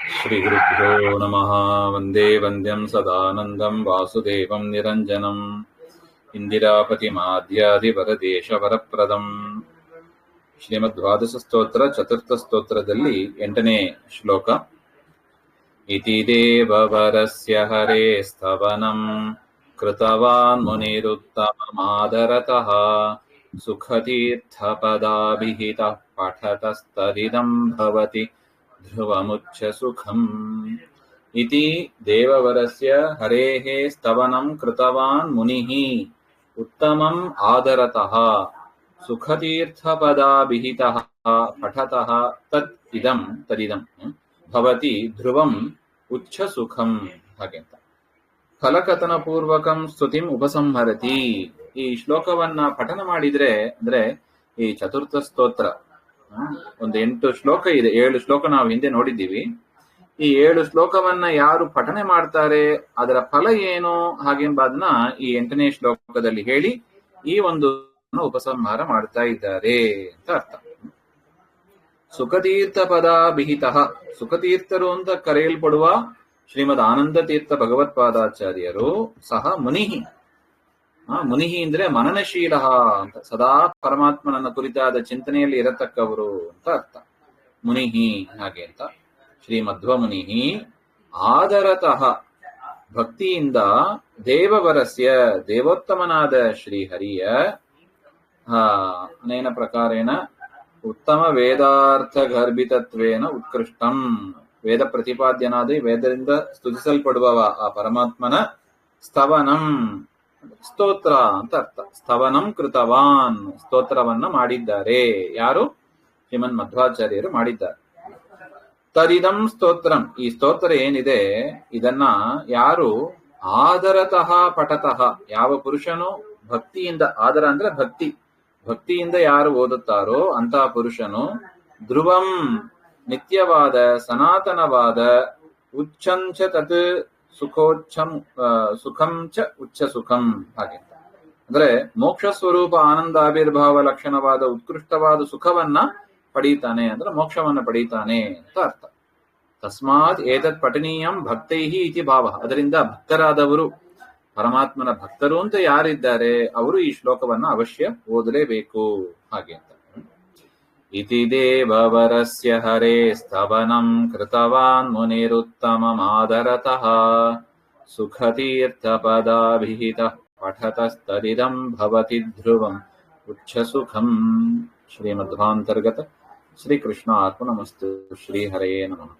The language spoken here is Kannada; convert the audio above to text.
श्रीगुरुभ्यो नमः। वन्दे वन्द्यं सदानन्दं वासुदेवं निरञ्जनम् ಇಂದಿರಾಪತಿಮಾದ್ಯಾದಿವರದೇಶವರಪ್ರದಂ. ಶ್ರೀಮದ್ವಾದಶಸ್ತೋತ್ರ ಚತುರ್ಥಸ್ತೋತ್ರದಲ್ಲಿ 8ನೇ ಶ್ಲೋಕ. ಇತಿ ದೇವವರಸ್ಯ ಹರೇ ಸ್ತವನಂ ಕೃತವಾನ್ ಮುನಿರುತ್ತಮಮಾದರತಃ ಸುಖತೀರ್ಥಪದಾಭಿಹಿತಃ ಪಠತಸ್ತದಿದಂ ಭವತಿ ಧ್ರುವಮುಚ್ಚ ಸುಖಂ. ಇತಿ ದೇವವರಸ್ಯ ಹರೇಃ ಸ್ತವನಂ ಕೃತವಾನ್ ಮುನಿಃ ಉತ್ತಮಂ ಆದರತಃ ಸುಖತೀರ್ಥಪದಾಭಿಹಿತಃ ಪಠತಃ ತದಿದಂ ಭವತಿ ಧ್ರುವಂ ಉಚ್ಚ ಸುಖಂ. ಹಾಗೆ ಅಂತ ಫಲಕಥನ ಪೂರ್ವಕಂ ಸ್ತುತಿಂ ಉಪಸಂಹರತಿ. ಈ ಶ್ಲೋಕವನ್ನ ಪಠನ ಮಾಡಿದ್ರೆ ಅಂದ್ರೆ ಈ ಚತುರ್ಥ ಸ್ತೋತ್ರ ಒಂದು 8 ಶ್ಲೋಕ ಇದೆ. 7 ಶ್ಲೋಕ ನಾವು ಹಿಂದೆ ನೋಡಿದ್ದೀವಿ. ಈ 7 ಶ್ಲೋಕವನ್ನ ಯಾರು ಪಠನೆ ಮಾಡ್ತಾರೆ ಅದರ ಫಲ ಏನು ಹಾಗೆಂಬುದನ್ನ ಈ 8ನೇ ಶ್ಲೋಕದಲ್ಲಿ ಹೇಳಿ ಈ ಒಂದು ಉಪಸಂಹಾರ ಮಾಡ್ತಾ ಇದ್ದಾರೆ ಅಂತ ಅರ್ಥ. ಸುಖತೀರ್ಥ ಪದಾಭಿಹಿತ, ಸುಖತೀರ್ಥರು ಅಂತ ಕರೆಯಲ್ಪಡುವ ಶ್ರೀಮದ್ ಆನಂದ ತೀರ್ಥ ಭಗವತ್ಪಾದಾಚಾರ್ಯರು ಸಹ ಮುನಿಹಿ. ಮುನಿಹಿ ಅಂದ್ರೆ ಮನನಶೀಲ ಅಂತ, ಸದಾ ಪರಮಾತ್ಮನನ್ನ ಕುರಿತಾದ ಚಿಂತನೆಯಲ್ಲಿ ಇರತಕ್ಕವರು ಅಂತ ಅರ್ಥ. ಮುನಿಹಿ ಹಾಗೆ ಅಂತ. ಶ್ರೀ ಮಧ್ವ ಮುನಿಹಿ ಆದರತಃ ಭಕ್ತಿಯಿಂದ ದೇವವರಸ್ಯ ದೇವೋತ್ತಮನಾದ ಶ್ರೀಹರಿಯ ಅನೇನ ಪ್ರಕಾರೇಣ ಉತ್ತಮ ವೇದಾರ್ಥ ಗರ್ಭಿತತ್ವೇನ ಉತ್ಕೃಷ್ಟಂ, ವೇದ ಪ್ರತಿಪಾದ್ಯನಾದ ವೇದದಿಂದ ಸ್ತುತಿಸಲ್ಪಡುವವ ಆ ಪರಮಾತ್ಮನ ಸ್ತವನಂ ಸ್ತೋತ್ರ ಅಂತ ಅರ್ಥ. ಸ್ತವನಂ ಕೃತವಾನ್ ಸ್ತೋತ್ರವನ್ನ ಮಾಡಿದ್ದಾರೆ. ಯಾರು? ಶ್ರೀಮನ್ ಮಧ್ವಾಚಾರ್ಯರು ಮಾಡಿದ್ದಾರೆ. ತದಿದಂ ಸ್ತೋತ್ರಂ, ಈ ಸ್ತೋತ್ರ ಏನಿದೆ ಇದನ್ನ ಯಾರು ಆದರತಃ ಪಠತಃ, ಯಾವ ಪುರುಷನು ಭಕ್ತಿಯಿಂದ, ಆದರ ಅಂದ್ರೆ ಭಕ್ತಿ, ಭಕ್ತಿಯಿಂದ ಯಾರು ಓದುತ್ತಾರೋ ಅಂತ ಪುರುಷನು ಧ್ರುವಂ ನಿತ್ಯವಾದ ಸನಾತನವಾದ ಉಚ್ಚಂಚ ತತ್ ಸುಖೋಚ್ಛಂ ಸುಖಂ ಚ ಉಚ್ಚ ಸುಖಂ ಹಾಗೆ ಅಂದ್ರೆ ಮೋಕ್ಷ ಸ್ವರೂಪ ಆನಂದಾವಿರ್ಭಾವ ಲಕ್ಷಣವಾದ ಉತ್ಕೃಷ್ಟವಾದ ಸುಖವನ್ನ ಪಡೀತಾನೆ, ಅಂದ್ರೆ ಮೋಕ್ಷವನ್ನ ಪಡೀತಾನೆ ಅಂತ ಅರ್ಥ. ತಸ್ಮಾತ್ ಏತತ್ ಪಠನೀಯಂ ಭಕ್ತೈಹಿ ಇತಿ ಭಾವ, ಅದರಿಂದ ಭಕ್ತರಾದವರು, ಪರಮಾತ್ಮನ ಭಕ್ತರು ಅಂತ ಯಾರಿದ್ದಾರೆ ಅವರು ಈ ಶ್ಲೋಕವನ್ನ ಅವಶ್ಯ ಓದಲೇಬೇಕು ಹಾಗೆ ಅಂತ. ಇತಿ ದೇವವರಸ್ಯ ಹರೇ ಸ್ತವನಂ ಕೃತವಾನ್ ಮುನಿರುತ್ತಮಮಾದರತಃ ಸುಖತೀರ್ಥ ಪದಾಭಿಹಿತಃ ಪಠತಸ್ತದಿದಂ ಭವತಿ ಧ್ರುವಂ ಉಚ್ಚ ಸುಖಂ. ಶ್ರೀಮಧ್ವಾಂತರ್ಗತ ಶ್ರೀಕೃಷ್ಣ ಅರ್ಪಣಮಸ್ತು. ಶ್ರೀಹರೇ ನಮಃ.